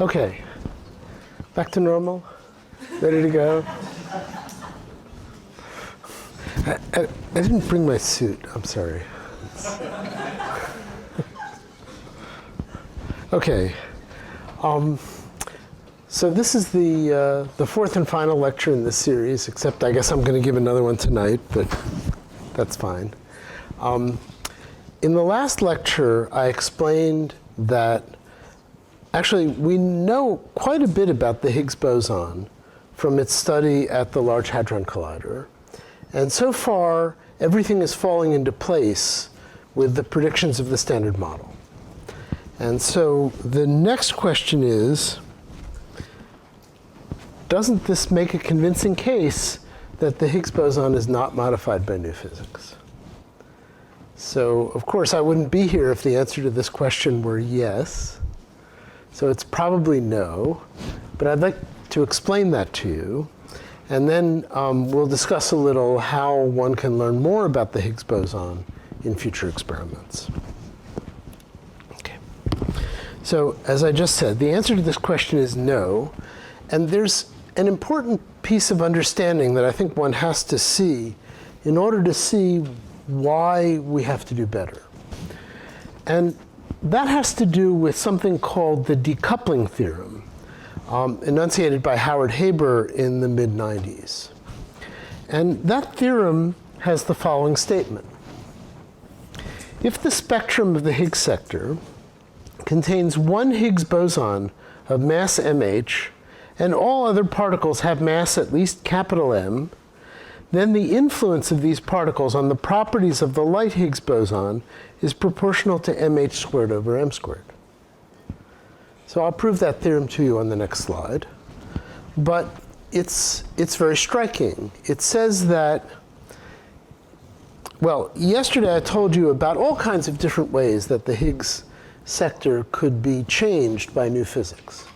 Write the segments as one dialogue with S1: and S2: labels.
S1: Okay, back to normal. Ready to go? I didn't bring my suit. I'm sorry. Okay. So this is the fourth and final lecture in this series, except I guess I'm going to give another one tonight, but that's fine. In the last lecture, I explained that actually we know quite a bit about the Higgs boson from its study at the Large Hadron Collider. And so far, everything is falling into place with the predictions of the Standard Model. And so the next question is, doesn't this make a convincing case that the Higgs boson is not modified by new physics? So, of course, I wouldn't be here if the answer to this question were yes. So it's probably no. But I'd like to explain that to you. And then we'll discuss a little how one can learn more about the Higgs boson in future experiments. Okay. So as I just said, the answer to this question is no. And there's an important piece of understanding that I think one has to see in order to see why we have to do better. And that has to do with something called the decoupling theorem, enunciated by Howard Haber in the mid-90s. And that theorem has the following statement. If the spectrum of the Higgs sector contains one Higgs boson of mass mh, and all other particles have mass at least capital M, then the influence of these particles on the properties of the light Higgs boson is proportional to mh squared over m squared. So I'll prove that theorem to you on the next slide. But it's very striking. It says that, well, yesterday I told you about all kinds of different ways that the Higgs sector could be changed by new physics.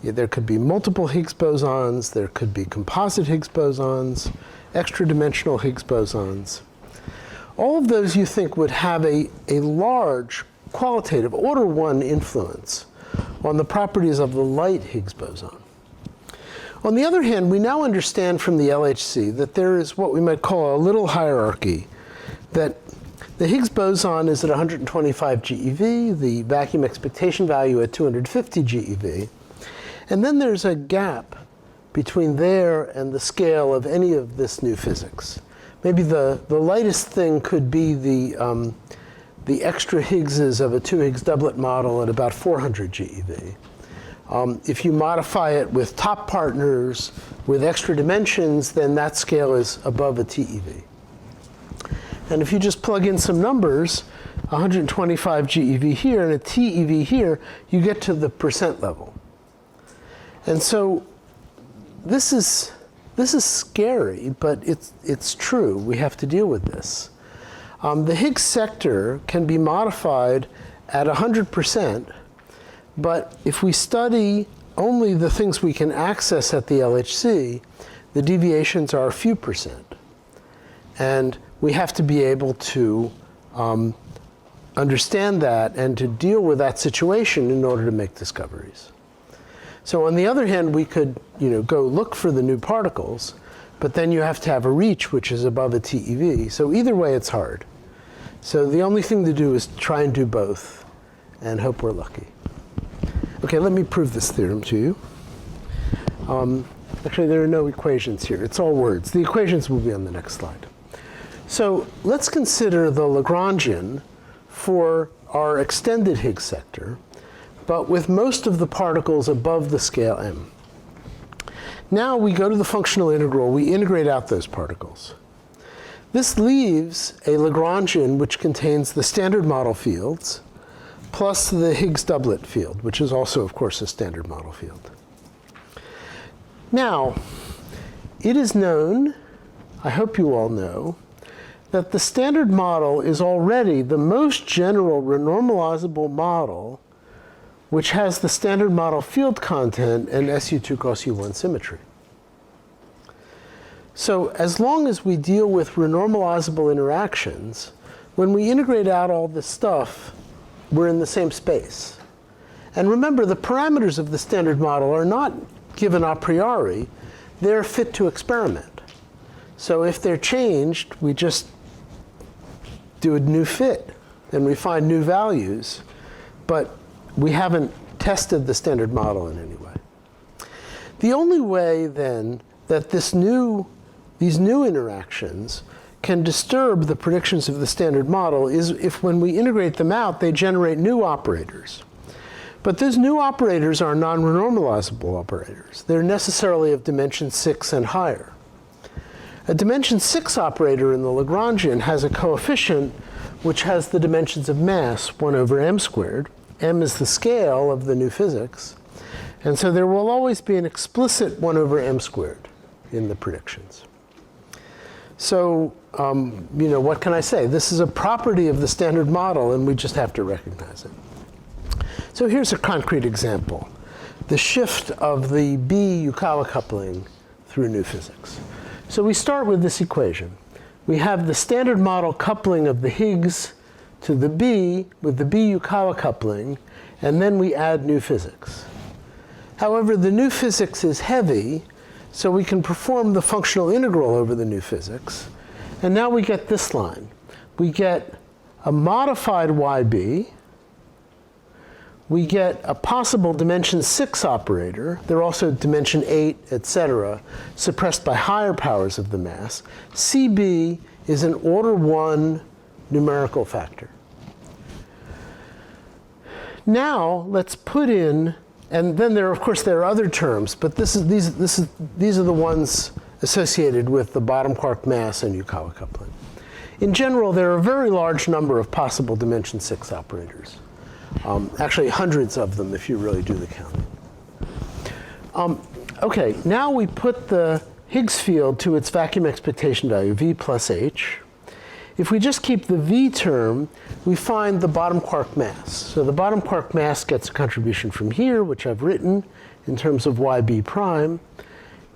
S1: There could be multiple Higgs bosons, there could be composite Higgs bosons, extra-dimensional Higgs bosons. All of those you think would have a large qualitative order 1 influence on the properties of the light Higgs boson. On the other hand, we now understand from the LHC that there is what we might call a little hierarchy, that the Higgs boson is at 125 GeV, the vacuum expectation value at 250 GeV, and then there's a gap between there and the scale of any of this new physics. Maybe the lightest thing could be the extra Higgses of a 2 Higgs doublet model at about 400 GeV. If you modify it with top partners with extra dimensions, then that scale is above a TeV. And if you just plug in some numbers, 125 GeV here and a TeV here, you get to the percent level. And so this is scary, but it's true. We have to deal with this. The Higgs sector can be modified at 100%, but if we study only the things we can access at the LHC, the deviations are a few percent. And we have to be able to understand that and to deal with that situation in order to make discoveries. So on the other hand, we could go look for the new particles, but then you have to have a reach which is above a TeV. So either way, it's hard. So the only thing to do is try and do both and hope we're lucky. Okay, let me prove this theorem to you. Actually, there are no equations here. It's all words. The equations will be on the next slide. So let's consider the Lagrangian for our extended Higgs sector, but with most of the particles above the scale m. Now we go to the functional integral. We integrate out those particles. This leaves a Lagrangian which contains the standard model fields plus the Higgs doublet field, which is also, of course, a standard model field. Now, it is known, I hope you all know, that the standard model is already the most general renormalizable model which has the standard model field content and SU2 cross U1 symmetry. So as long as we deal with renormalizable interactions, when we integrate out all this stuff, we're in the same space. And remember, the parameters of the standard model are not given a priori. They're fit to experiment. So if they're changed, we just do a new fit, and we find new values. But we haven't tested the standard model in any way. The only way, then, that these new interactions can disturb the predictions of the standard model is if, when we integrate them out, they generate new operators. But those new operators are non-renormalizable operators. They're necessarily of dimension 6 and higher. A dimension 6 operator in the Lagrangian has a coefficient which has the dimensions of mass, 1 over m squared. M is the scale of the new physics. And so there will always be an explicit 1 over m squared in the predictions. So, what can I say? This is a property of the standard model, and we just have to recognize it. So here's a concrete example. The shift of the B Yukawa coupling through new physics. So we start with this equation. We have the standard model coupling of the Higgs to the B with the B Yukawa coupling, and then we add new physics. However, the new physics is heavy, so we can perform the functional integral over the new physics. And now we get this line. We get a modified YB. We get a possible dimension 6 operator. They're also dimension 8, etc., suppressed by higher powers of the mass. CB is an order 1 numerical factor. Now let's put in, and then of course there are other terms, but these are the ones associated with the bottom quark mass and Yukawa coupling. In general, there are a very large number of possible dimension 6 operators. Actually, hundreds of them if you really do the counting. Okay, now we put the Higgs field to its vacuum expectation value, V plus H. If we just keep the V term, we find the bottom quark mass. So the bottom quark mass gets a contribution from here, which I've written in terms of YB prime.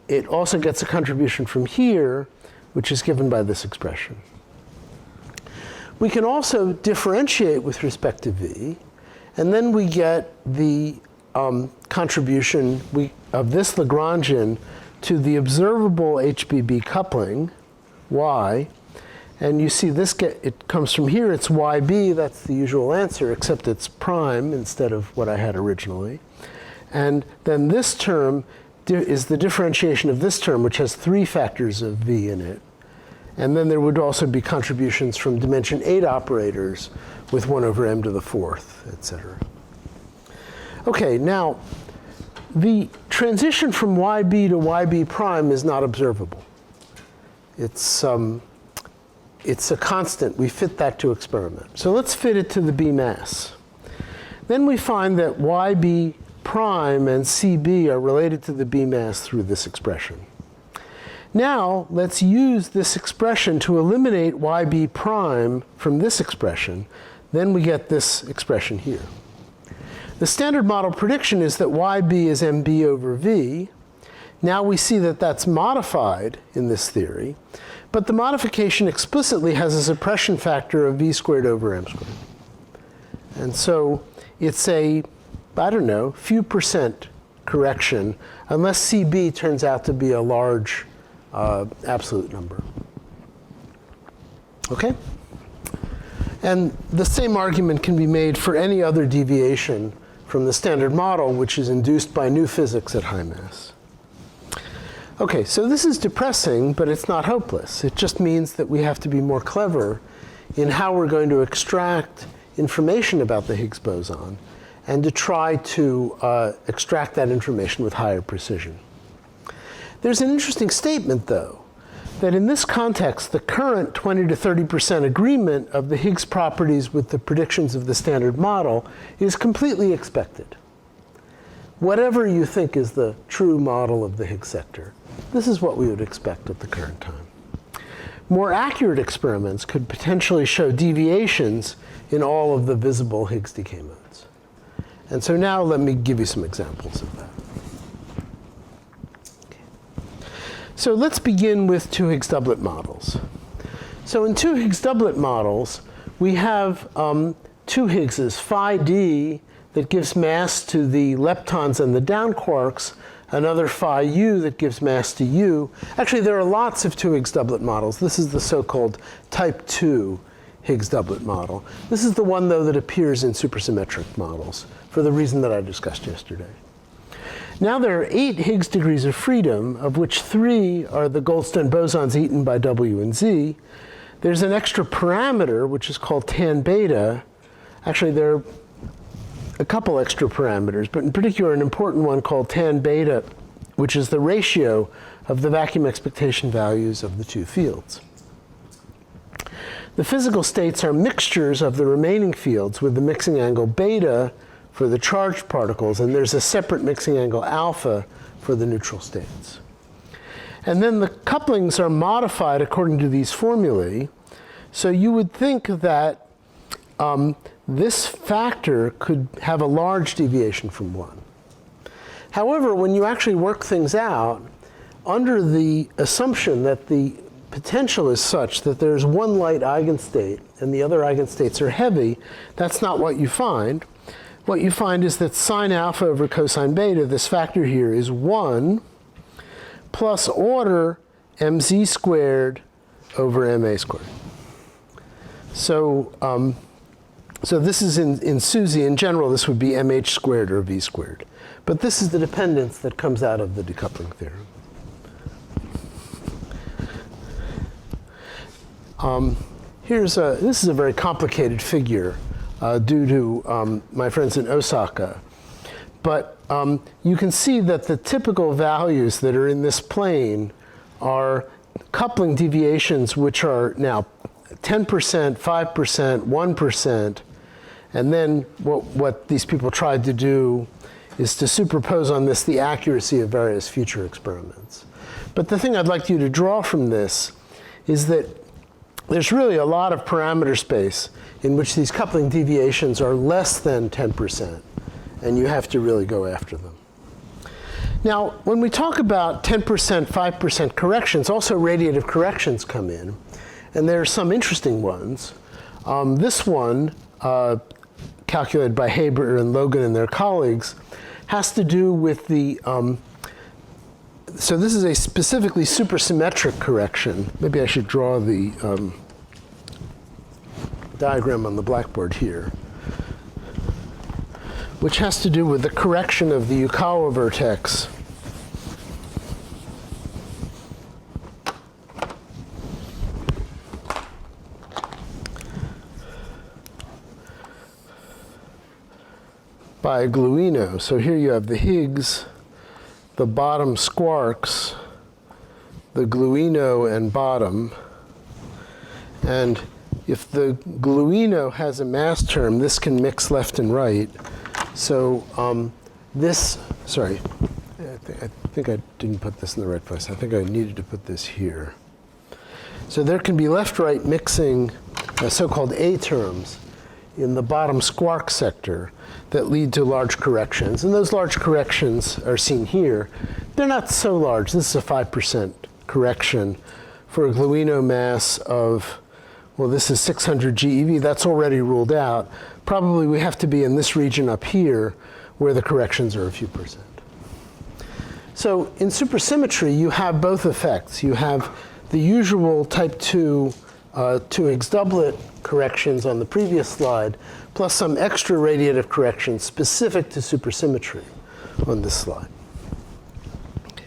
S1: It also gets a contribution from here, which is given by this expression. We can also differentiate with respect to V, and then we get the contribution of this Lagrangian to the observable HBB coupling, Y. And you see it comes from here, it's YB, that's the usual answer, except it's prime instead of what I had originally. And then this term is the differentiation of this term, which has 3 factors of V in it. And then there would also be contributions from dimension 8 operators with 1 over m to the 4th, etc. Okay, now the transition from YB to YB prime is not observable. It's a constant. We fit that to experiment. So let's fit it to the B mass. Then we find that YB prime and CB are related to the B mass through this expression. Now let's use this expression to eliminate YB prime from this expression. Then we get this expression here. The standard model prediction is that YB is MB over V. Now we see that that's modified in this theory, but the modification explicitly has a suppression factor of V squared over m squared. And so it's a, I don't know, few percent correction, unless CB turns out to be a large absolute number. Okay? And the same argument can be made for any other deviation from the standard model, which is induced by new physics at high mass. Okay, so this is depressing, but it's not hopeless. It just means that we have to be more clever in how we're going to extract information about the Higgs boson and to try to extract that information with higher precision. There's an interesting statement, though, that in this context, the current 20 to 30% agreement of the Higgs properties with the predictions of the standard model is completely expected. Whatever you think is the true model of the Higgs sector, this is what we would expect at the current time. More accurate experiments could potentially show deviations in all of the visible Higgs decay modes. And so now let me give you some examples of that. So let's begin with 2 Higgs doublet models. So in 2 Higgs doublet models, we have 2 Higgses, phi d, that gives mass to the leptons and the down quarks, another phi u that gives mass to u. Actually, there are lots of 2 Higgs doublet models. This is the so-called type 2 Higgs doublet model. This is the one, though, that appears in supersymmetric models for the reason that I discussed yesterday. Now there are 8 Higgs degrees of freedom, of which 3 are the Goldstone bosons eaten by W and Z. There's an extra parameter, which is called tan beta. Actually, there are a couple extra parameters, but in particular an important one called tan beta, which is the ratio of the vacuum expectation values of the 2 fields. The physical states are mixtures of the remaining fields with the mixing angle beta for the charged particles, and there's a separate mixing angle alpha for the neutral states. And then the couplings are modified according to these formulae. So you would think that this factor could have a large deviation from 1. However, when you actually work things out, under the assumption that the potential is such that there's one light eigenstate and the other eigenstates are heavy, that's not what you find. What you find is that sine alpha over cosine beta, this factor here, is 1 plus order mz squared over ma squared. So, so this is in SUSY. In general, this would be mh squared or v squared. But this is the dependence that comes out of the decoupling theorem. This is a very complicated figure due to my friends in Osaka. But you can see that the typical values that are in this plane are coupling deviations which are now 10%, 5%, 1%. And then what these people tried to do is to superpose on this the accuracy of various future experiments. But the thing I'd like you to draw from this is that there's really a lot of parameter space in which these coupling deviations are less than 10%, and you have to really go after them. Now, when we talk about 10%, 5% corrections, also radiative corrections come in, and there are some interesting ones. This one, calculated by Haber and Logan and their colleagues, has to do with the so this is a specifically supersymmetric correction. Maybe I should draw the diagram on the blackboard here, which has to do with the correction of the Yukawa vertex by gluino. So here you have the Higgs, the bottom squarks, the gluino and bottom. And if the gluino has a mass term, this can mix left and right. So sorry, I think I didn't put this in the right place. I think I needed to put this here. So there can be left-right mixing, so-called A terms, in the bottom squark sector that lead to large corrections. And those large corrections are seen here. They're not so large. This is a 5% correction for a gluino mass of, well, this is 600 GeV. That's already ruled out. Probably we have to be in this region up here where the corrections are a few percent. So in supersymmetry, you have both effects. You have the usual type 2 Higgs doublet corrections on the previous slide, plus some extra radiative corrections specific to supersymmetry on this slide. Okay.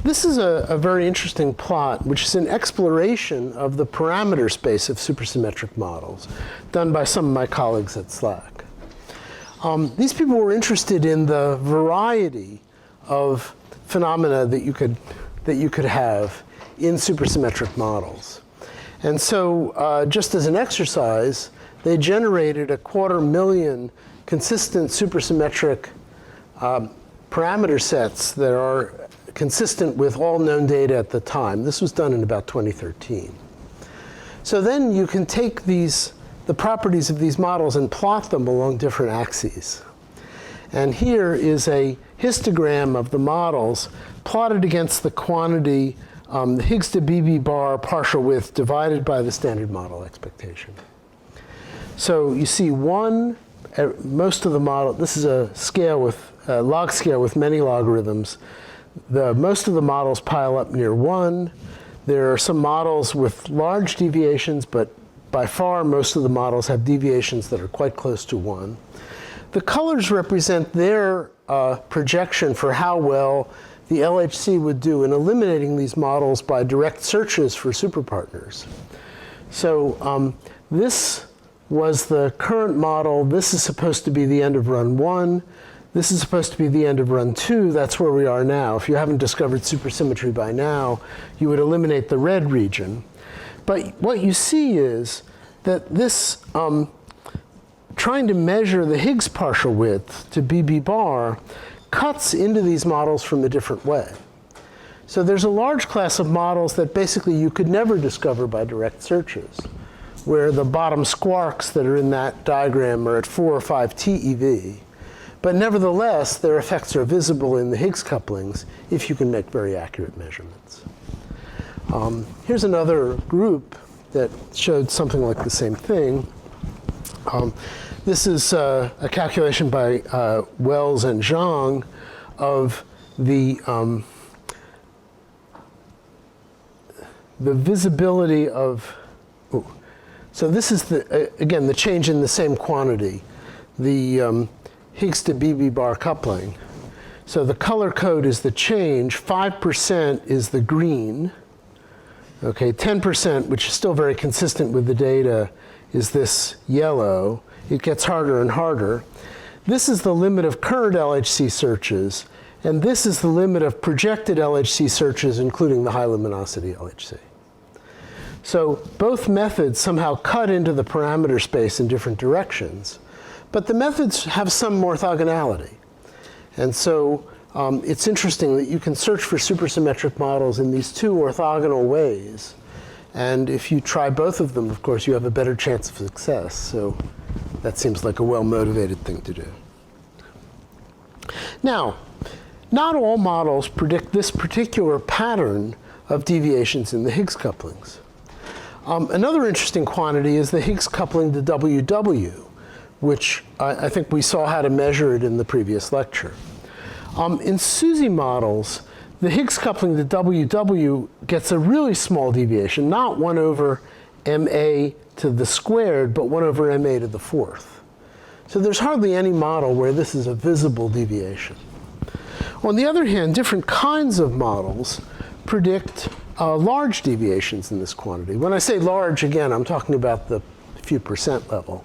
S1: This is a very interesting plot, which is an exploration of the parameter space of supersymmetric models done by some of my colleagues at SLAC. These people were interested in the variety of phenomena that you could have in supersymmetric models. And so just as an exercise, they generated 250,000 consistent supersymmetric parameter sets that are consistent with all known data at the time. This was done in about 2013. So then you can take the properties of these models and plot them along different axes. And here is a histogram of the models plotted against the quantity, the Higgs to BB bar partial width divided by the standard model expectation. So you see one most of the model, this is a scale with a log scale with many logarithms. Most of the models pile up near 1. There are some models with large deviations, but by far most of the models have deviations that are quite close to 1. The colors represent their projection for how well the LHC would do in eliminating these models by direct searches for superpartners. So this was the current model. This is supposed to be the end of run 1. This is supposed to be the end of run 2. That's where we are now. If you haven't discovered supersymmetry by now, you would eliminate the red region. But what you see is that this, trying to measure the Higgs partial width to BB bar cuts into these models from a different way. So there's a large class of models that basically you could never discover by direct searches, where the bottom squarks that are in that diagram are at 4 or 5 TeV. But nevertheless, their effects are visible in the Higgs couplings if you can make very accurate measurements. Here's another group that showed something like the same thing. This is a calculation by Wells and Zhang of the visibility of, so this is, again, the change in the same quantity, the Higgs to BB bar coupling. So the color code is the change. 5% is the green. Okay, 10%, which is still very consistent with the data, is this yellow. It gets harder and harder. This is the limit of current LHC searches, and this is the limit of projected LHC searches, including the high luminosity LHC. So both methods somehow cut into the parameter space in different directions, but the methods have some orthogonality. And so it's interesting that you can search for supersymmetric models in these two orthogonal ways. And if you try both of them, of course, you have a better chance of success. So that seems like a well-motivated thing to do. Now, not all models predict this particular pattern of deviations in the Higgs couplings. Another interesting quantity is the Higgs coupling to WW, which I think we saw how to measure it in the previous lecture. In SUSY models, the Higgs coupling to WW gets a really small deviation, not 1 over MA to the squared, but 1 over MA to the 4th. So there's hardly any model where this is a visible deviation. On the other hand, different kinds of models predict large deviations in this quantity. When I say large, again, I'm talking about the few percent level.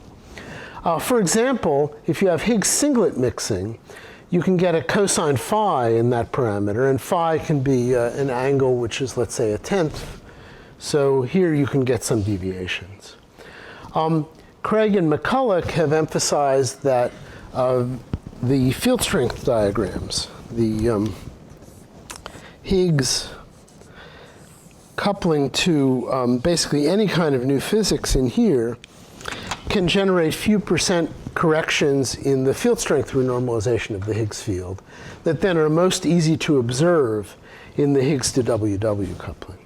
S1: For example, if you have Higgs singlet mixing, you can get a cosine phi in that parameter, and phi can be an angle which is, let's say, 1/10. So here you can get some deviations. Craig and McCulloch have emphasized that the field strength diagrams, the Higgs coupling to basically any kind of new physics in here, can generate few percent corrections in the field strength renormalization of the Higgs field that then are most easy to observe in the Higgs to WW coupling.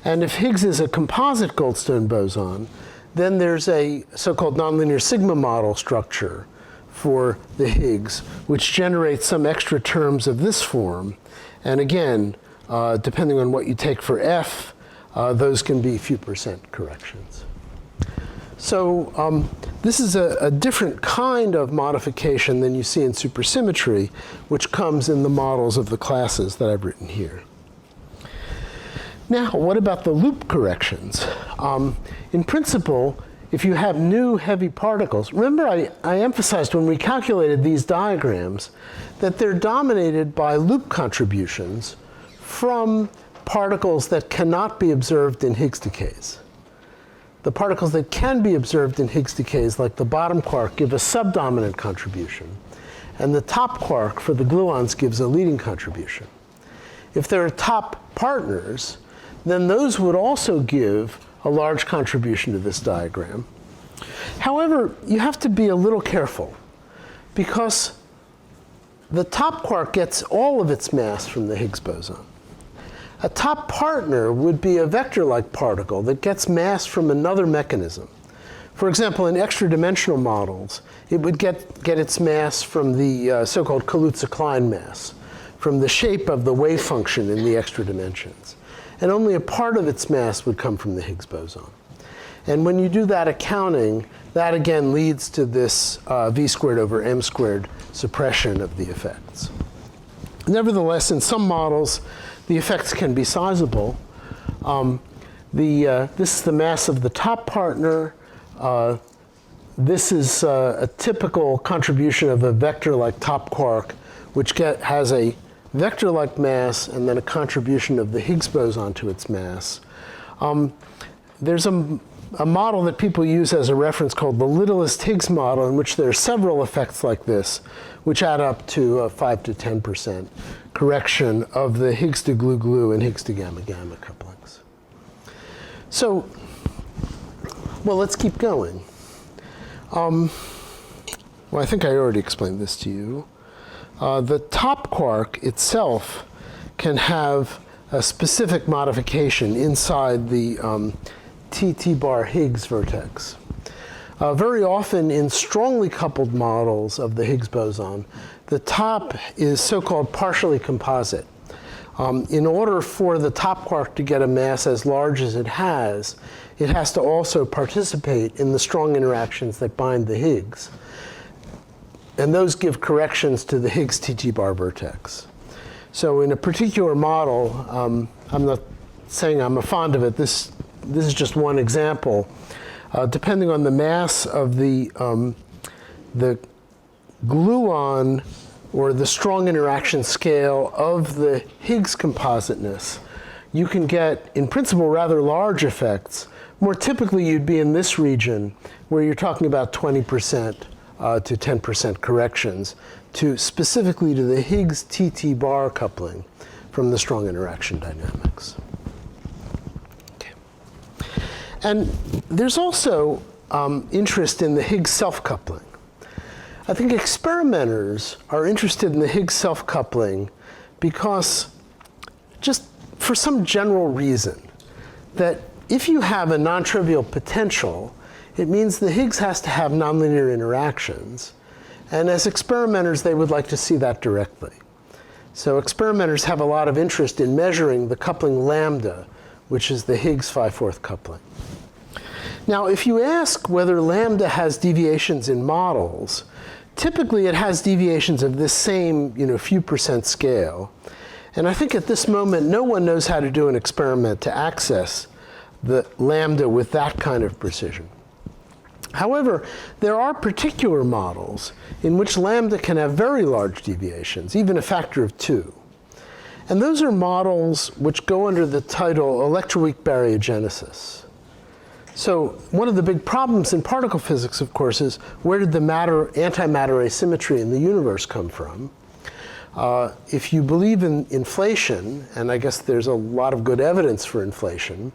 S1: And if Higgs is a composite Goldstone boson, then there's a so-called nonlinear sigma model structure for the Higgs, which generates some extra terms of this form. And again, depending on what you take for F, those can be few percent corrections. So this is a different kind of modification than you see in supersymmetry, which comes in the models of the classes that I've written here. Now, what about the loop corrections? In principle, if you have new heavy particles, remember I emphasized when we calculated these diagrams that they're dominated by loop contributions from particles that cannot be observed in Higgs decays. The particles that can be observed in Higgs decays, like the bottom quark, give a subdominant contribution. And the top quark for the gluons gives a leading contribution. If there are top partners, then those would also give a large contribution to this diagram. However, you have to be a little careful, because the top quark gets all of its mass from the Higgs boson. A top partner would be a vector-like particle that gets mass from another mechanism. For example, in extra-dimensional models, it would get its mass from the so-called Kaluza-Klein mass, from the shape of the wave function in the extra dimensions. And only a part of its mass would come from the Higgs boson. And when you do that accounting, that again leads to this v squared over m squared suppression of the effects. Nevertheless, in some models, the effects can be sizable. This is the mass of the top partner. This is a typical contribution of a vector-like top quark, which has a vector-like mass and then a contribution of the Higgs boson to its mass. There's a model that people use as a reference called the littlest Higgs model, in which there are several effects like this, which add up to a 5 to 10% correction of the Higgs to glue-glue and Higgs to gamma-gamma couplings. So, well, let's keep going. Well, I think I already explained this to you. The top quark itself can have a specific modification inside the TT bar Higgs vertex. Very often in strongly coupled models of the Higgs boson, the top is so-called partially composite. In order for the top quark to get a mass as large as it has to also participate in the strong interactions that bind the Higgs. And those give corrections to the Higgs TT bar vertex. So in a particular model, I'm not saying I'm fond of it, this is just one example. Depending on the mass of the gluon, or the strong interaction scale of the Higgs compositeness, you can get, in principle, rather large effects. More typically, you'd be in this region, where you're talking about 20% to 10% corrections, specifically to the Higgs TT bar coupling from the strong interaction dynamics. Okay. And there's also interest in the Higgs self-coupling. I think experimenters are interested in the Higgs self-coupling because, just for some general reason, that if you have a non-trivial potential, it means the Higgs has to have nonlinear interactions. And as experimenters, they would like to see that directly. So experimenters have a lot of interest in measuring the coupling lambda, which is the Higgs 5/4 coupling. Now, if you ask whether lambda has deviations in models, typically it has deviations of this same few percent scale. And I think at this moment, no one knows how to do an experiment to access the lambda with that kind of precision. However, there are particular models in which lambda can have very large deviations, even a factor of 2. And those are models which go under the title electroweak baryogenesis. So one of the big problems in particle physics, of course, is where did the antimatter asymmetry in the universe come from? If you believe in inflation, and I guess there's a lot of good evidence for inflation,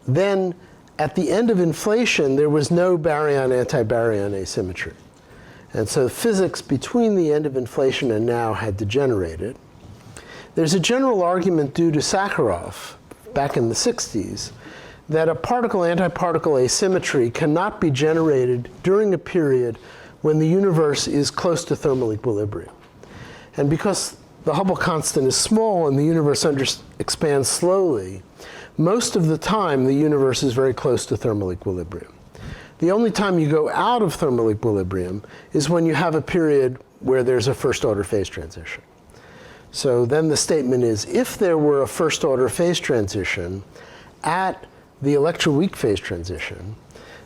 S1: then at the end of inflation, there was no baryon-antibaryon asymmetry. And so physics between the end of inflation and now had degenerated. There's a general argument due to Sakharov back in the 60s that a particle-antiparticle asymmetry cannot be generated during a period when the universe is close to thermal equilibrium. And because the Hubble constant is small and the universe expands slowly, most of the time the universe is very close to thermal equilibrium. The only time you go out of thermal equilibrium is when you have a period where there's a first-order phase transition. So then the statement is, if there were a first-order phase transition at the electroweak phase transition,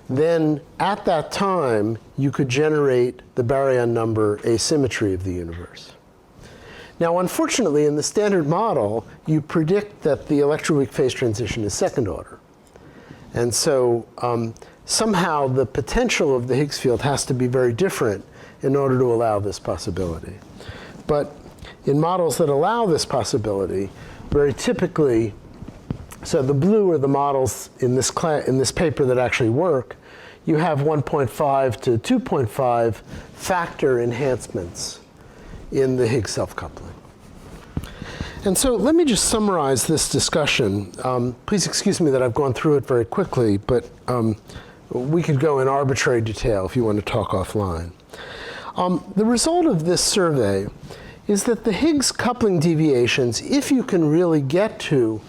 S1: then at that time, you could generate the baryon number asymmetry of the universe. Now, unfortunately, in the standard model, you predict that the electroweak phase transition is second order. And so somehow the potential of the Higgs field has to be very different in order to allow this possibility. But in models that allow this possibility, very typically, so the blue are the models in this paper that actually work. You have 1.5 to 2.5 factor enhancements in the Higgs self-coupling. And so let me just summarize this discussion. Please excuse me that I've gone through it very quickly, but We could go in arbitrary detail if you want to talk offline. The result of this survey is that the Higgs coupling deviations, if you can really get to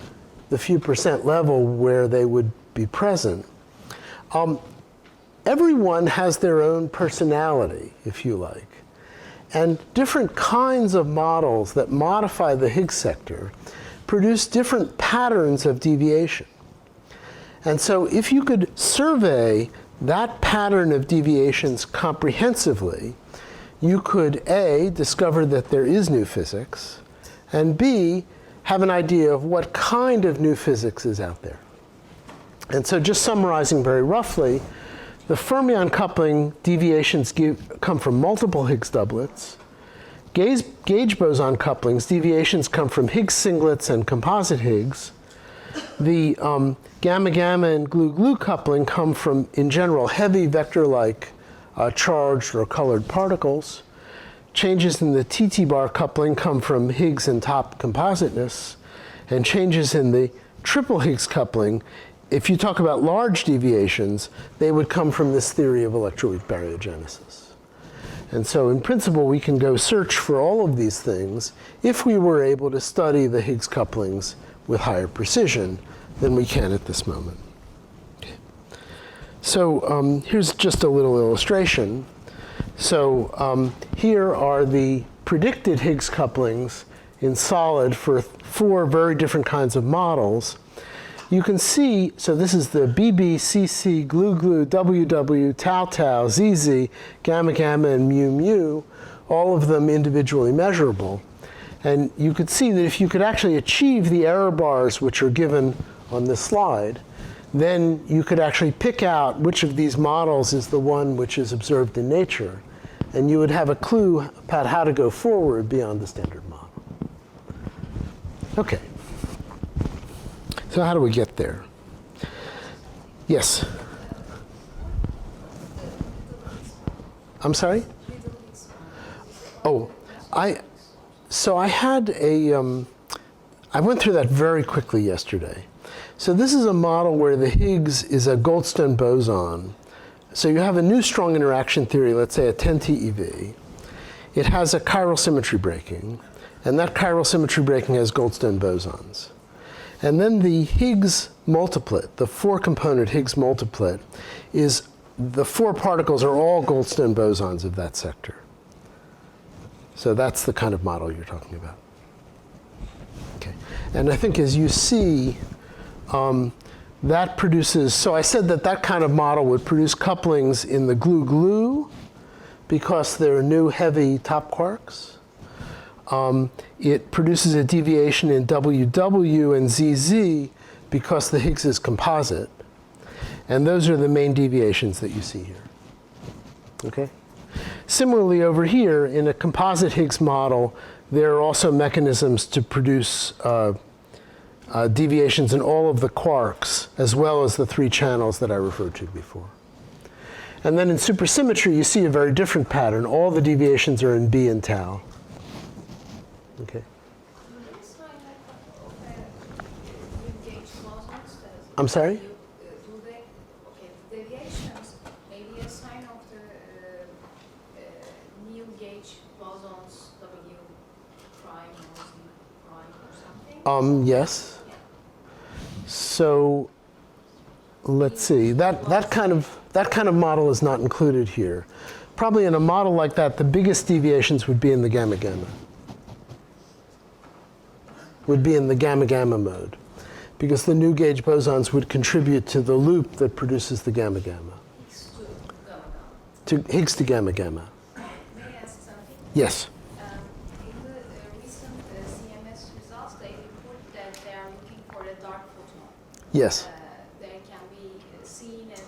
S1: the few percent level where they would be present, everyone has their own personality, if you like. And different kinds of models that modify the Higgs sector produce different patterns of deviation. And so if you could survey that pattern of deviations comprehensively, you could A, discover that there is new physics, and B, have an idea of what kind of new physics is out there. And so just summarizing very roughly, the fermion coupling deviations come from multiple Higgs doublets. Gauge boson couplings, deviations come from Higgs singlets and composite Higgs. The gamma-gamma and glue-glue coupling come from, in general, heavy vector-like charged or colored particles. Changes in the TT-bar coupling come from Higgs and top compositeness. And changes in the triple Higgs coupling, if you talk about large deviations, they would come from this theory of electroweak baryogenesis. And so in principle, we can go search for all of these things if we were able to study the Higgs couplings with higher precision than we can at this moment. Okay. So here's just a little illustration. So here are the predicted Higgs couplings in solid for 4 very different kinds of models. You can see, so this is the BB, CC, glue-glue, WW, tau-tau, ZZ, gamma-gamma, and mu-mu, all of them individually measurable. And you could see that if you could actually achieve the error bars which are given on this slide, then you could actually pick out which of these models is the one which is observed in nature. And you would have a clue about how to go forward beyond the standard model. OK. So how do we get there? Yes? I'm sorry? Oh, so I had I went through that very quickly yesterday. So this is a model where the Higgs is a Goldstone boson. So you have a new strong interaction theory, let's say a 10 TeV. It has a chiral symmetry breaking, and that chiral symmetry breaking has Goldstone bosons. And then the Higgs multiplet, the 4-component Higgs multiplet, is the 4 particles are all Goldstone bosons of that sector. So that's the kind of model you're talking about. Okay. And I think as you see, that produces, so I said that that kind of model would produce couplings in the glue-glue because they're new heavy top quarks. It produces a deviation in WW and ZZ because the Higgs is composite. And those are the main deviations that you see here. Okay? Similarly, over here, in a composite Higgs model, there are also mechanisms to produce deviations in all of the quarks, as well as the 3 channels that I referred to before. And then in supersymmetry, you see a very different pattern. All the deviations are in B and tau. Okay. I'm sorry?
S2: Deviations may be a sign of the new gauge bosons W prime or Z prime or something?
S1: Yes. Yeah. So let's see. That kind of model is not included here. Probably in a model like that, the biggest deviations would be in the gamma-gamma. Would be in the gamma-gamma mode, because the new gauge bosons would contribute to the loop that produces the gamma-gamma.
S2: Higgs to gamma-gamma.
S1: To Higgs to gamma-gamma.
S2: May I ask something?
S1: Yes.
S2: In the recent CMS results, they report that they are looking for a dark photon.
S1: Yes.
S2: They can be seen at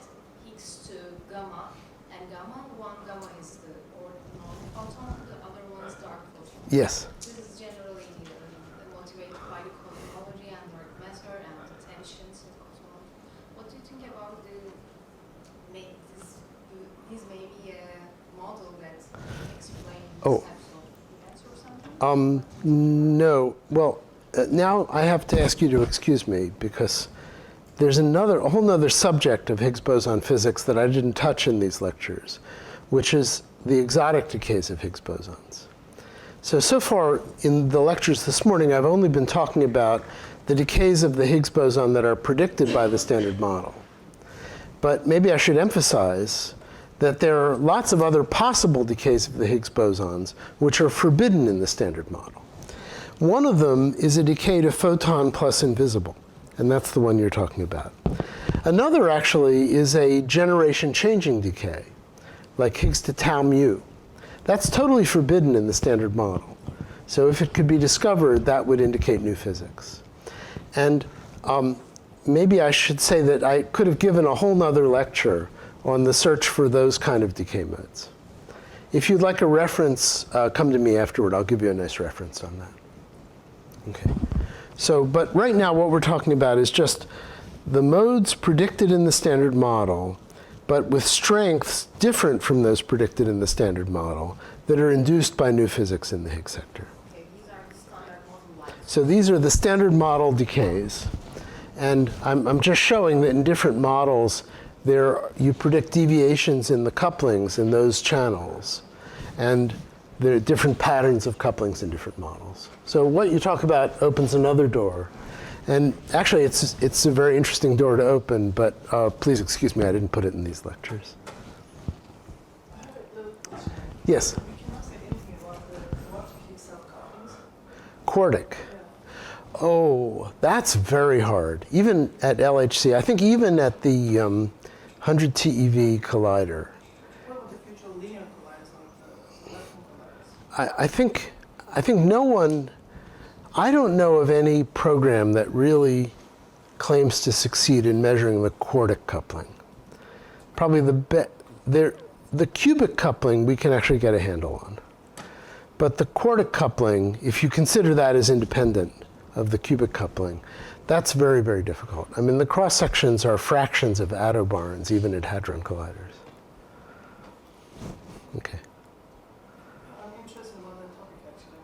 S2: Higgs to gamma, and gamma, one gamma is the ordinary photon, the other one is dark photon.
S1: Yes.
S2: This is generally motivated by the cosmology and dark matter and the tensions in cosmology. What do you think about this may be a model that explains
S1: Oh.
S2: types of events or something?
S1: No. Well, now I have to ask you to excuse me, because there's a whole nother subject of Higgs boson physics that I didn't touch in these lectures, which is the exotic decays of Higgs bosons. So far in the lectures this morning, I've only been talking about the decays of the Higgs boson that are predicted by the Standard Model. But maybe I should emphasize that there are lots of other possible decays of the Higgs bosons which are forbidden in the Standard Model. One of them is a decay to photon plus invisible, and that's the one you're talking about. Another actually is a generation changing decay, like Higgs to tau mu. That's totally forbidden in the Standard Model. So if it could be discovered, that would indicate new physics. And maybe I should say that I could have given a whole nother lecture on the search for those kind of decay modes. If you'd like a reference, come to me afterward. I'll give you a nice reference on that. Okay. But right now what we're talking about is just the modes predicted in the Standard Model, but with strengths different from those predicted in the Standard Model that are induced by new physics in the Higgs sector.
S2: Okay, these are the Standard Model lines.
S1: So these are the Standard Model decays. And I'm just showing that in different models, you predict deviations in the couplings in those channels. And there are different patterns of couplings in different models. So what you talk about opens another door. And actually, it's a very interesting door to open, but please excuse me, I didn't put it in these lectures.
S3: I have a little question.
S1: Yes?
S3: We cannot say anything about the quartic Higgs couplings.
S1: Quartic.
S3: Yeah.
S1: Oh, that's very hard. Even at LHC, I think even at the 100 TeV collider.
S3: What about the future linear colliders or the lepton colliders?
S1: I think no one, I don't know of any program that really claims to succeed in measuring the quartic coupling. Probably the cubic coupling we can actually get a handle on. But the quartic coupling, if you consider that as independent of the cubic coupling, that's very, very difficult. I mean, the cross sections are fractions of attobarns, even at hadron colliders. Okay.
S3: I'm interested in another topic actually.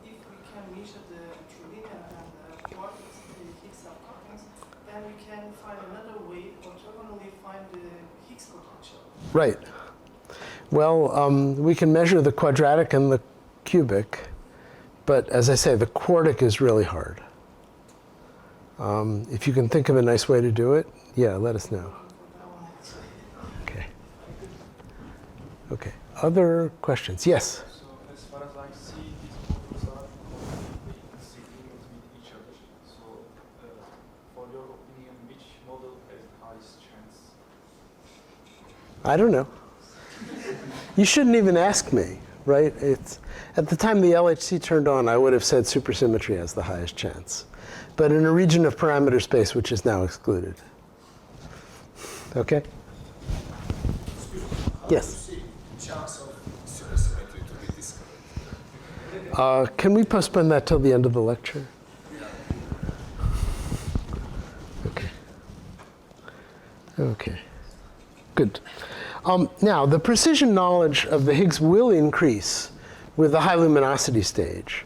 S3: If we can measure the trilinear and the quartic Higgs couplings, then we can find another way orthogonally find the Higgs potential.
S1: Right. Well, we can measure the quadratic and the cubic, but as I say, the quartic is really hard. If you can think of a nice way to do it, yeah, let us know. Okay. Okay. Other questions? Yes?
S4: So as far as I see, these models are completely disagreement with each other. So for your opinion, which model has the highest chance?
S1: I don't know. You shouldn't even ask me, right? At the time the LHC turned on, I would have said supersymmetry has the highest chance, but in a region of parameter space which is now excluded. Okay? Yes?
S5: Chance of supersymmetry to be discovered.
S1: Can we postpone that till the end of the lecture? Okay. Okay. Good. Now, the precision knowledge of the Higgs will increase with the high luminosity stage.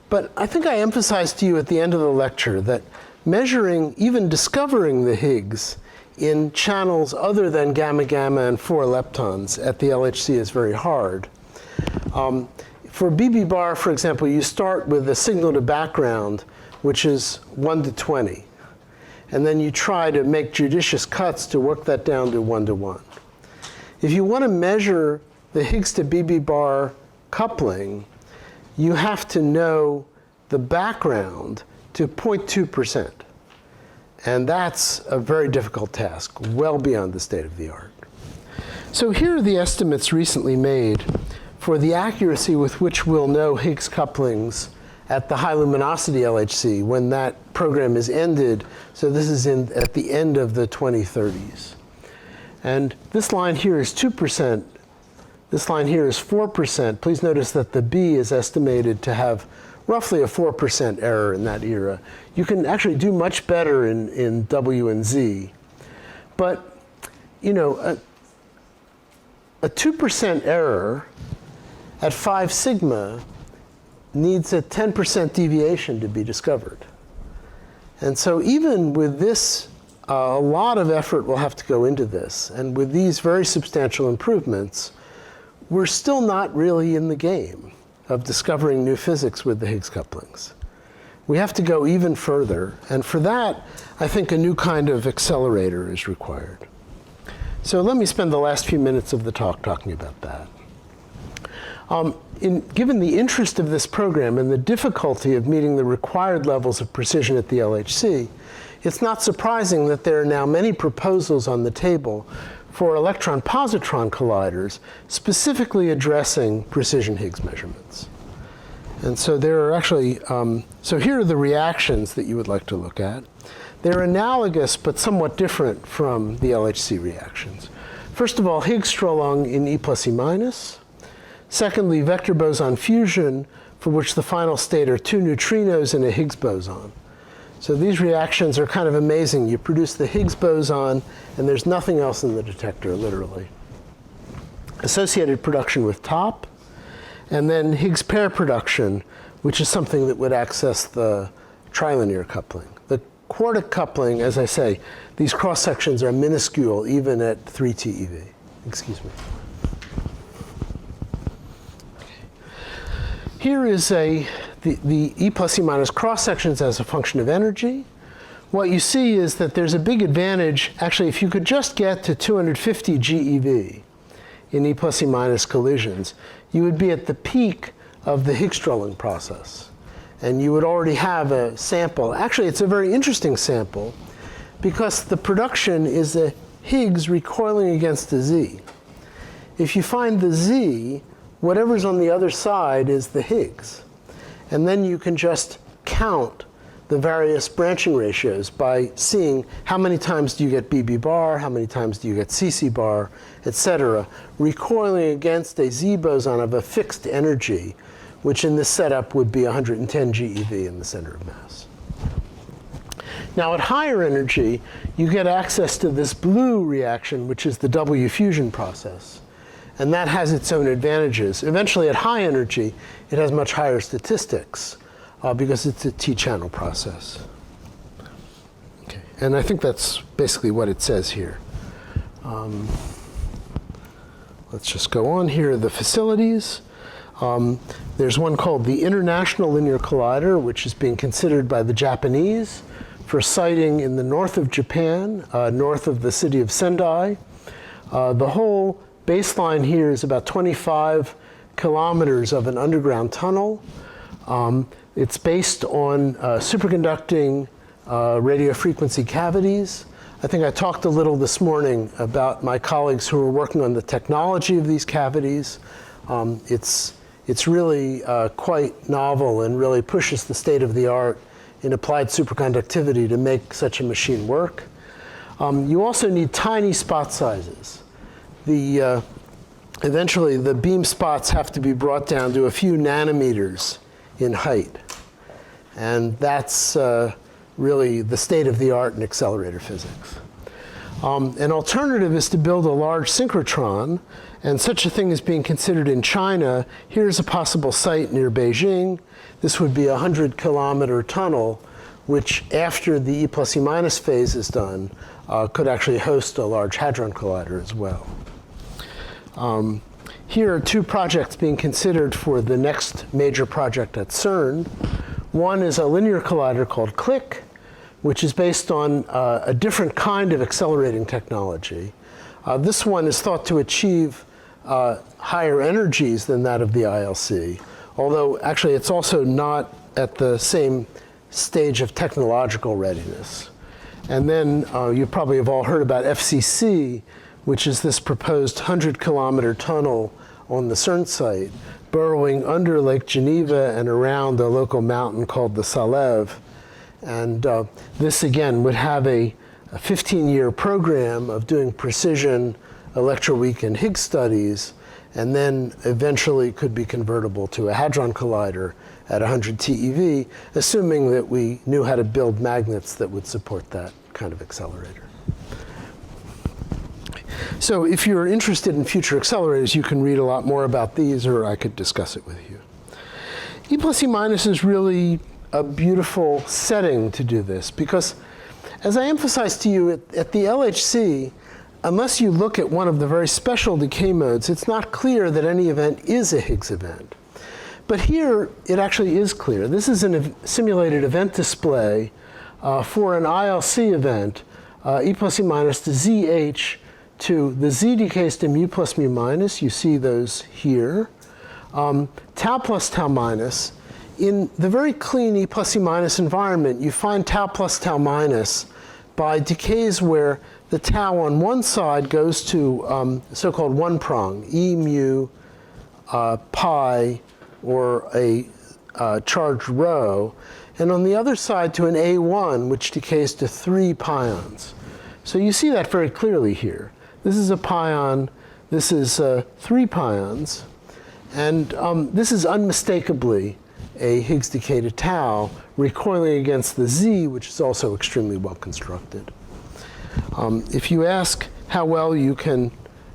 S1: But I think I emphasized to you at the end of the lecture that measuring, even discovering the Higgs in channels other than gamma-gamma and 4 leptons at the LHC is very hard. For BB bar, for example, you start with a signal to background, which is 1 to 20. And then you try to make judicious cuts to work that down to 1 to 1. If you want to measure the Higgs to BB bar coupling, you have to know the background to 0.2%. And that's a very difficult task, well beyond the state of the art. So here are the estimates recently made for the accuracy with which we'll know Higgs couplings at the high luminosity LHC when that program is ended. So this is at the end of the 2030s. And this line here is 2%. This line here is 4%. Please notice that the B is estimated to have roughly a 4% error in that era. You can actually do much better in W and Z. But, you know, a 2% error at 5 sigma needs a 10% deviation to be discovered. And so even with this a lot of effort will have to go into this. And with these very substantial improvements, we're still not really in the game of discovering new physics with the Higgs couplings. We have to go even further. And for that, I think a new kind of accelerator is required. So let me spend the last few minutes of the talk talking about that. Given the interest of this program and the difficulty of meeting the required levels of precision at the LHC, it's not surprising that there are now many proposals on the table for electron-positron colliders specifically addressing precision Higgs measurements. And so there are actually, so here are the reactions that you would like to look at. They're analogous but somewhat different from the LHC reactions. First of all, Higgs-Strahlung in E plus E minus. Secondly, vector boson fusion, for which the final state are two neutrinos and a Higgs boson. So these reactions are kind of amazing. You produce the Higgs boson, and there's nothing else in the detector, literally. Associated production with top, and then Higgs pair production, which is something that would access the trilinear coupling. The quartic coupling, as I say, these cross sections are minuscule even at 3 TeV. Excuse me. Here is the E plus E minus cross sections as a function of energy. What you see is that there's a big advantage. Actually, if you could just get to 250 GeV in E plus E minus collisions, you would be at the peak of the Higgs-Strahlung process. And you would already have a sample. Actually, it's a very interesting sample because the production is a Higgs recoiling against a Z. If you find the Z, whatever's on the other side is the Higgs. And then you can just count the various branching ratios by seeing how many times do you get BB bar, how many times do you get CC bar, et cetera, recoiling against a Z boson of a fixed energy, which in this setup would be 110 GeV in the center of mass. Now at higher energy, you get access to this blue reaction, which is the W fusion process. And that has its own advantages. Eventually, at high energy, it has much higher statistics because it's a T-channel process. Okay. And I think that's basically what it says here. Let's just go on here. The facilities. There's one called the International Linear Collider, which is being considered by the Japanese for siting in the north of Japan, north of the city of Sendai. The whole baseline here is about 25 kilometers of an underground tunnel. It's based on superconducting radio frequency cavities. I think I talked a little this morning about my colleagues who are working on the technology of these cavities. It's really quite novel and really pushes the state of the art in applied superconductivity to make such a machine work. You also need tiny spot sizes. Eventually, the beam spots have to be brought down to a few nanometers in height. And that's really the state of the art in accelerator physics. An alternative is to build a large synchrotron, and such a thing is being considered in China. Here's a possible site near Beijing. This would be a 100-kilometer tunnel, which after the E plus E minus phase is done, could actually host a large hadron collider as well. Here are two projects being considered for the next major project at CERN. One is a linear collider called CLIC, which is based on a different kind of accelerating technology. This one is thought to achieve higher energies than that of the ILC, although actually it's also not at the same stage of technological readiness. And then you probably have all heard about FCC, which is this proposed 100-kilometer tunnel on the CERN site, burrowing under Lake Geneva and around a local mountain called the Salève. And this, again, would have a 15-year program of doing precision electroweak and Higgs studies, and then eventually could be convertible to a hadron collider at 100 TeV, assuming that we knew how to build magnets that would support that kind of accelerator. So if you're interested in future accelerators, you can read a lot more about these, or I could discuss it with you. E plus E minus is really a beautiful setting to do this, because as I emphasized to you at the LHC, unless you look at one of the very special decay modes, it's not clear that any event is a Higgs event. But here, it actually is clear. This is a simulated event display for an ILC event, E plus E minus to ZH to the Z decays to mu plus mu minus. You see those here. Tau plus tau minus. In the very clean E plus E minus environment, you find tau plus tau minus by decays where the tau on one side goes to so-called one prong, E mu pi, or a charged rho, and on the other side to an A1, which decays to 3 pions. So you see that very clearly here. This is a pion, this is 3 pions, and this is unmistakably a Higgs decay to tau recoiling against the Z, which is also extremely well constructed. If you ask how well you can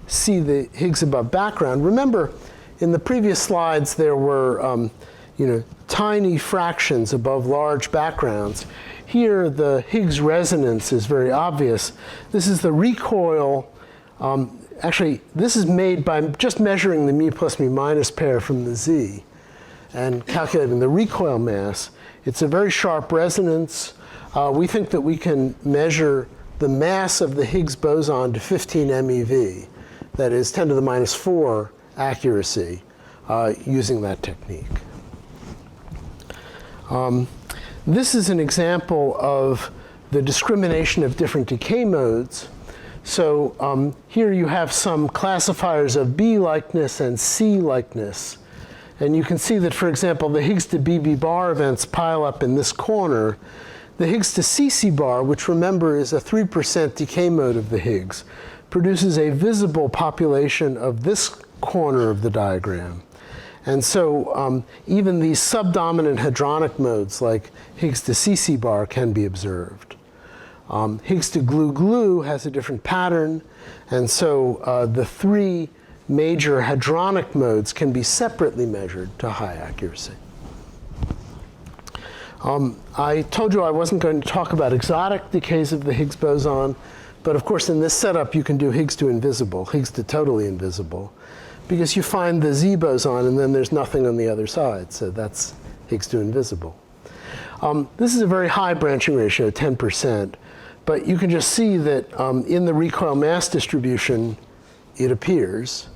S1: see the Higgs above background, remember in the previous slides there were tiny fractions above large backgrounds. Here the Higgs resonance is very obvious. This is the recoil. Actually, this is made by just measuring the mu plus mu minus pair from the Z and calculating the recoil mass. It's a very sharp resonance. We think that we can measure the mass of the Higgs boson to 15 MeV, that is 10 to the minus 4 accuracy, using that technique. This is an example of the discrimination of different decay modes. So here you have some classifiers of B likeness and C likeness. And you can see that, for example, the Higgs to BB bar events pile up in this corner. The Higgs to CC bar, which remember is a 3% decay mode of the Higgs, produces a visible population of this corner of the diagram. And so even these subdominant hadronic modes like Higgs to CC bar can be observed. Higgs to glue has a different pattern, and so the 3 major hadronic modes can be separately measured to high accuracy. I told you I wasn't going to talk about exotic decays of the Higgs boson, but of course in this setup you can do Higgs to invisible, Higgs to totally invisible, because you find the Z boson and then there's nothing on the other side, so that's Higgs to invisible. This is a very high branching ratio, 10%, but you can just see that in the recoil mass distribution it appears.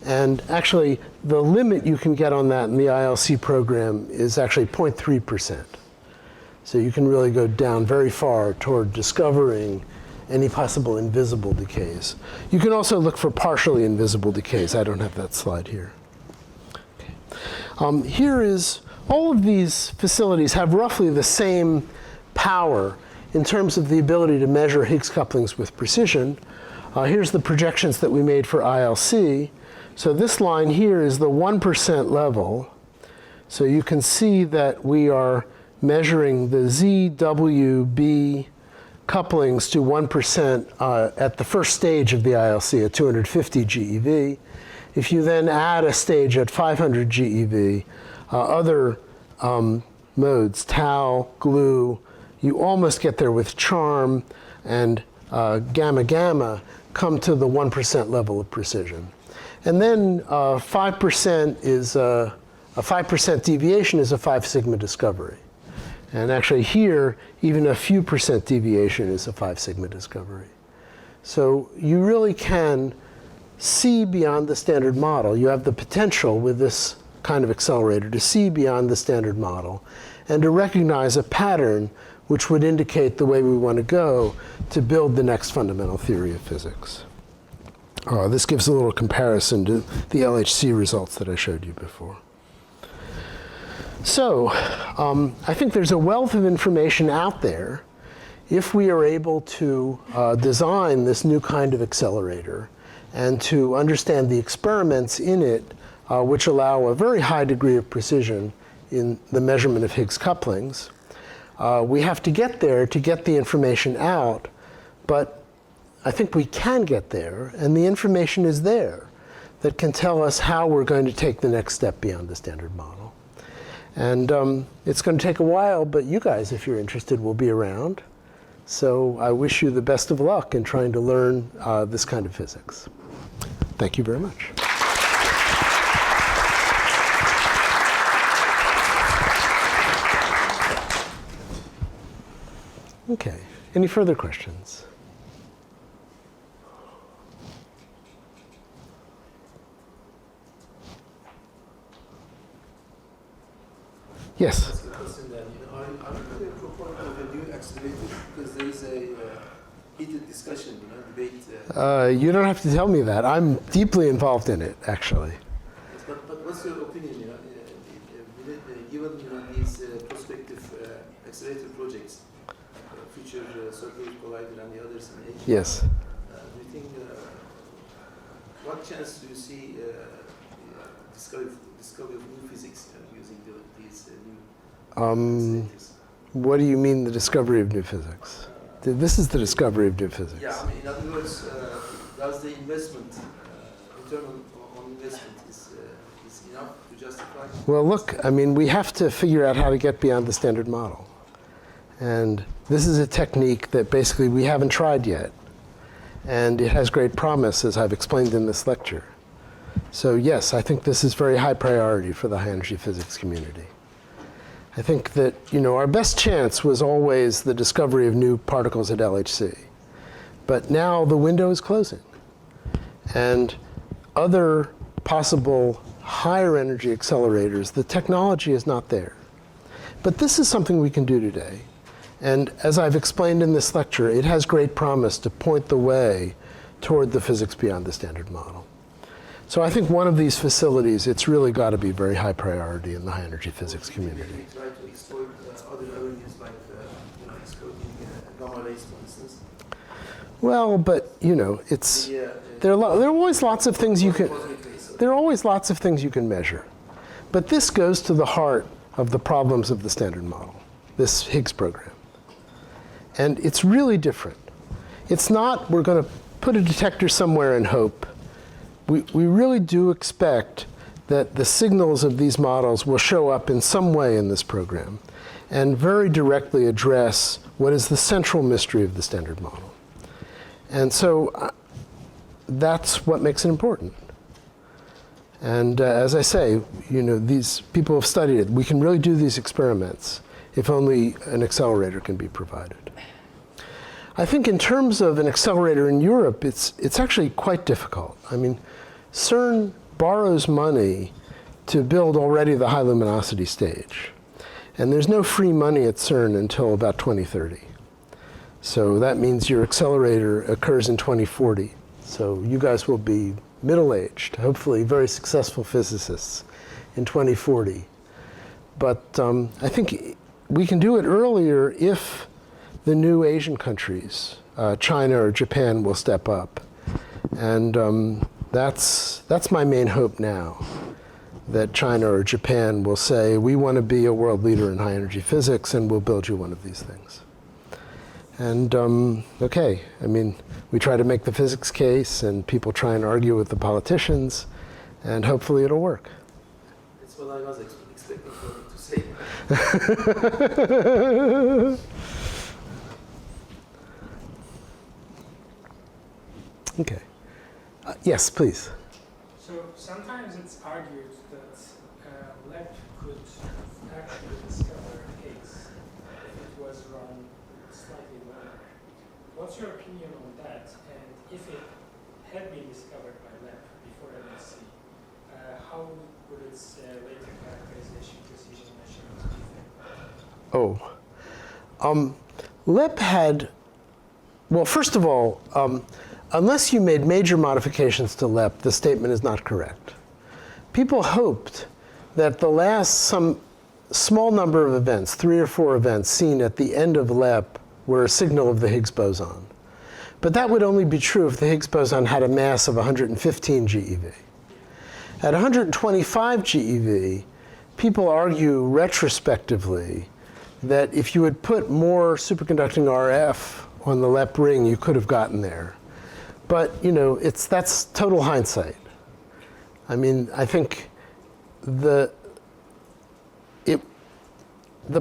S1: And actually, the limit you can get on that in the ILC program is actually 0.3%. So you can really go down very far toward discovering any possible invisible decays. You can also look for partially invisible decays. I don't have that slide here. Okay. Here is, all of these facilities have roughly the same power in terms of the ability to measure Higgs couplings with precision. Here's the projections that we made for ILC. So this line here is the 1% level. So you can see that we are measuring the ZWB couplings to 1% at the first stage of the ILC at 250 GeV. If you then add a stage at 500 GeV, other modes, tau, glue, you almost get there with charm, and gamma gamma come to the 1% level of precision. And then 5% is a 5% deviation is a 5 sigma discovery. And actually here, even a few percent deviation is a 5 sigma discovery. So you really can see beyond the standard model. You have the potential with this kind of accelerator to see beyond the standard model and to recognize a pattern which would indicate the way we want to go to build the next fundamental theory of physics. This gives a little comparison to the LHC results that I showed you before. So I think there's a wealth of information out there if we are able to design this new kind of accelerator and to understand the experiments in it which allow a very high degree of precision in the measurement of Higgs couplings. We have to get there to get the information out, but I think we can get there, and the information is there that can tell us how we're going to take the next step beyond the standard model. And it's going to take a while, but you guys, if you're interested, will be around. So I wish you the best of luck in trying to learn this kind of physics. Thank you very much. Okay, any further questions? Yes?
S6: Ask a question then. Are you a proponent of a new accelerator? Because there is a heated discussion, debate.
S1: You don't have to tell me that. I'm deeply involved in it, actually.
S6: Yes, but what's your opinion? Given these prospective accelerator projects, future circular collider and the others in Asia,
S1: Yes.
S6: do you think what chance do you see discovery of new physics using these new accelerators?
S1: What do you mean the discovery of new physics? This is the discovery of new physics.
S6: Yeah, I mean, in other words, does the investment, return on investment is enough to justify?
S1: Well, look, I mean, we have to figure out how to get beyond the standard model. And this is a technique that basically we haven't tried yet. And it has great promise, as I've explained in this lecture. So yes, I think this is very high priority for the high energy physics community. I think that, our best chance was always the discovery of new particles at LHC. But now the window is closing. And other possible higher energy accelerators, the technology is not there. But this is something we can do today. And as I've explained in this lecture, it has great promise to point the way toward the physics beyond the standard model. So I think one of these facilities, it's really got to be very high priority in the high energy physics community.
S6: We try to exploit other avenues like exploiting gamma rays, for instance.
S1: Well, but it's there are always lots of things you can there are always lots of things you can measure. But this goes to the heart of the problems of the standard model, this Higgs program. And it's really different. It's not we're going to put a detector somewhere and hope. We really do expect that the signals of these models will show up in some way in this program and very directly address what is the central mystery of the standard model. And so that's what makes it important. And as I say, these people have studied it. We can really do these experiments if only an accelerator can be provided. I think in terms of an accelerator in Europe, it's actually quite difficult. I mean, CERN borrows money to build already the high luminosity stage. And there's no free money at CERN until about 2030. So that means your accelerator occurs in 2040. So you guys will be middle-aged, hopefully very successful physicists in 2040. But I think we can do it earlier if the new Asian countries, China or Japan, will step up. And that's my main hope now, that China or Japan will say, we want to be a world leader in high energy physics and we'll build you one of these things. And okay, I mean, we try to make the physics case and people try and argue with the politicians and hopefully it'll work.
S6: That's what I was expecting to say.
S1: Okay. Yes, please.
S7: So sometimes it's argued that lab could actually discover Higgs if it was run slightly longer. What's your opinion on that? And if it had been discovered by lab before MSC, how would its later characterization precision measurements be?
S1: LEP had, well, first of all, unless you made major modifications to LEP, the statement is not correct. People hoped that some small number of events, 3 or 4 events seen at the end of LEP were a signal of the Higgs boson. But that would only be true if the Higgs boson had a mass of 115 GeV. At 125 GeV, people argue retrospectively that if you had put more superconducting RF on the LEP ring, you could have gotten there. But that's total hindsight. I mean, I think the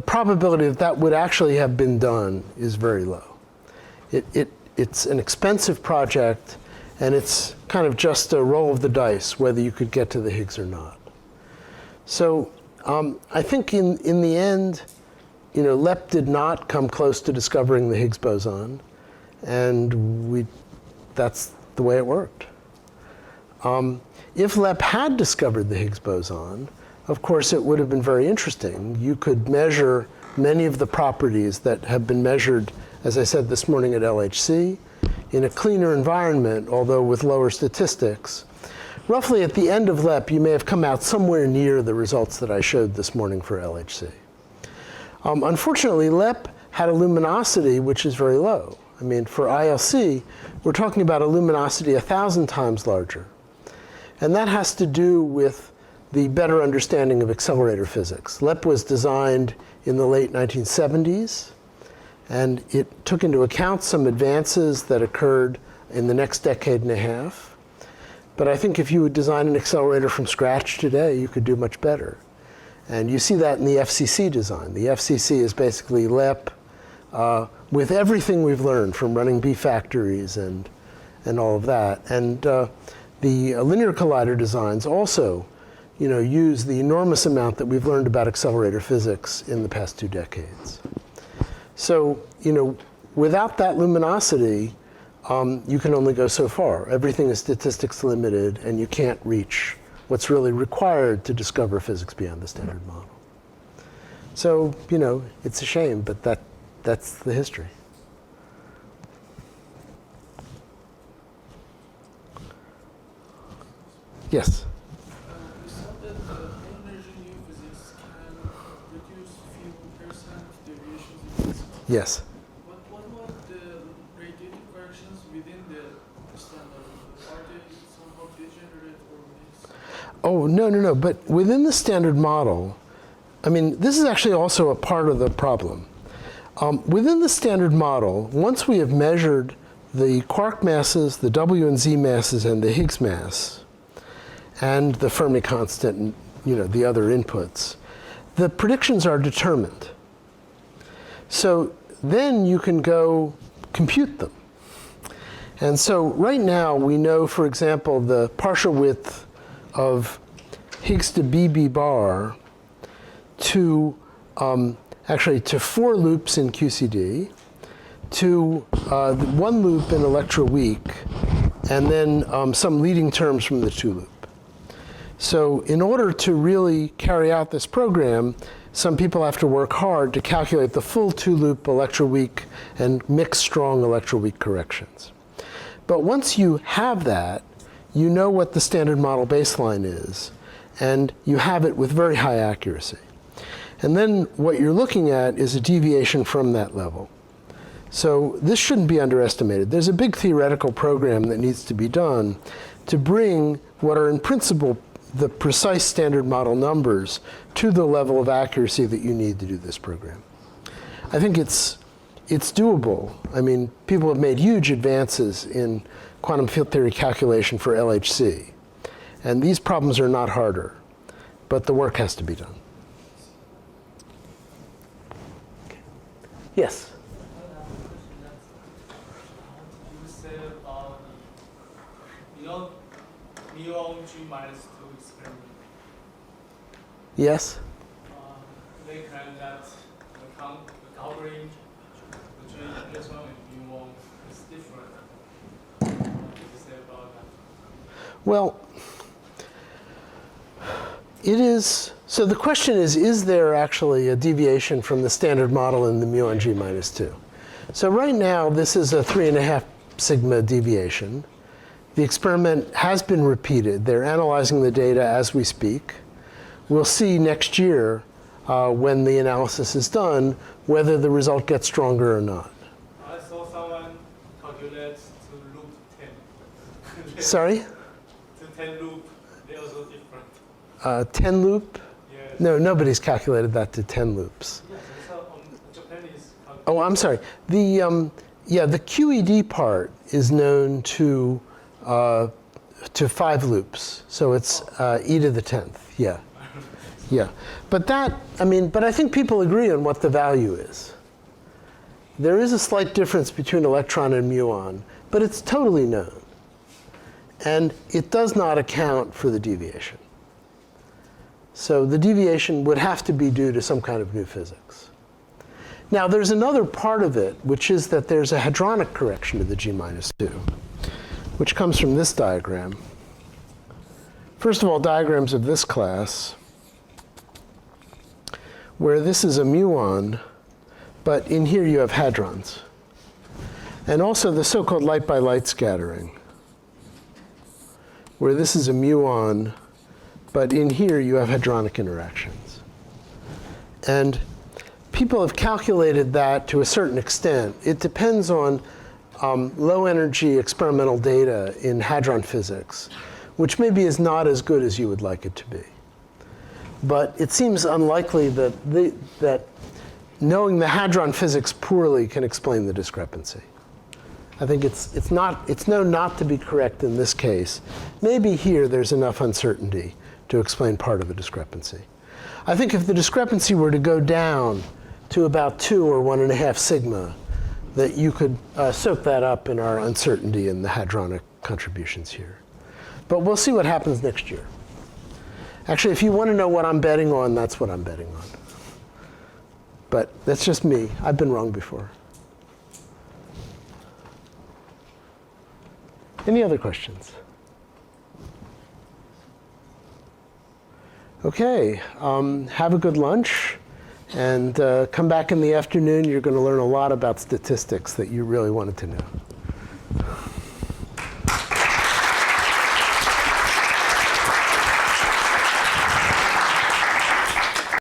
S1: probability that that would actually have been done is very low. It's an expensive project, and it's kind of just a roll of the dice whether you could get to the Higgs or not. So I think in the end, LEP did not come close to discovering the Higgs boson, and that's the way it worked. If LEP had discovered the Higgs boson, of course it would have been very interesting. You could measure many of the properties that have been measured, as I said this morning, at LHC, in a cleaner environment, although with lower statistics. Roughly at the end of LEP, you may have come out somewhere near the results that I showed this morning for LHC. Unfortunately, LEP had a luminosity which is very low. I mean, for ILC, we're talking about a luminosity 1,000 times larger. And that has to do with the better understanding of accelerator physics. LEP was designed in the late 1970s, and it took into account some advances that occurred in the next decade and a half. But I think if you would design an accelerator from scratch today, you could do much better. And you see that in the FCC design. The FCC is basically LEP with everything we've learned from running B factories and all of that. And the linear collider designs also use the enormous amount that we've learned about accelerator physics in the past 2 decades. So, without that luminosity, you can only go so far. Everything is statistics limited, and you can't reach what's really required to discover physics beyond the standard model. So, it's a shame, but that's the history. Yes?
S3: You said that non-linear new physics can reduce few percent deviations in density.
S1: Yes.
S3: What about the radiative corrections within the standard? Are they somehow degenerate or mixed?
S1: Oh, no. But within the standard model, I mean, this is actually also a part of the problem. Within the standard model, once we have measured the quark masses, the W and Z masses, and the Higgs mass, and the Fermi constant, and the other inputs, the predictions are determined. So then you can go compute them. And so right now we know, for example, the partial width of Higgs to BB bar to actually to 4 loops in QCD, to 1 loop in electroweak, and then some leading terms from the 2 loop. So in order to really carry out this program, some people have to work hard to calculate the full 2-loop electroweak and mix strong electroweak corrections. But once you have that, you know what the standard model baseline is, and you have it with very high accuracy. And then what you're looking at is a deviation from that level. So this shouldn't be underestimated. There's a big theoretical program that needs to be done to bring what are in principle the precise standard model numbers to the level of accuracy that you need to do this program. I think it's doable. I mean, people have made huge advances in quantum field theory calculation for LHC. And these problems are not harder, but the work has to be done. Yes?
S4: You said about muon G minus 2 experiment.
S1: Yes?
S4: They claim that the covering between this one and muon is different. What do you say about that?
S1: Well, it is. So the question is there actually a deviation from the standard model in the muon G minus 2? So right now, this is a 3.5 sigma deviation. The experiment has been repeated. They're analyzing the data as we speak. We'll see next year when the analysis is done whether the result gets stronger or not.
S4: I saw someone calculate to loop 10.
S1: Sorry?
S4: To 10 loop, they're also different.
S1: 10 loop?
S4: Yes.
S1: No, nobody's calculated that to 10 loops.
S4: Yes, so Japanese
S1: Oh, I'm sorry. The QED part is known to 5 loops. So it's e to the 10th. Yeah. Yeah. But I think people agree on what the value is. there is a slight difference between electron and muon, but it's totally known. And it does not account for the deviation. So the deviation would have to be due to some kind of new physics. Now there's another part of it, which is that there's a hadronic correction to the G-2, which comes from this diagram. First of all, diagrams of this class, where this is a muon, but in here you have hadrons. And also the so-called light-by-light scattering, where this is a muon, but in here you have hadronic interactions. And people have calculated that to a certain extent. It depends on low-energy experimental data in hadron physics, which maybe is not as good as you would like it to be. But it seems unlikely that knowing the hadron physics poorly can explain the discrepancy. I think it's known not to be correct in this case. Maybe here there's enough uncertainty to explain part of the discrepancy. I think if the discrepancy were to go down to about 2 or 1.5 sigma, that you could soak that up in our uncertainty in the hadronic contributions here. But we'll see what happens next year. Actually, if you want to know what I'm betting on, that's what I'm betting on. But that's just me. I've been wrong before. Any other questions? Okay, have a good lunch, and come back in the afternoon. You're going to learn a lot about statistics that you really wanted to know.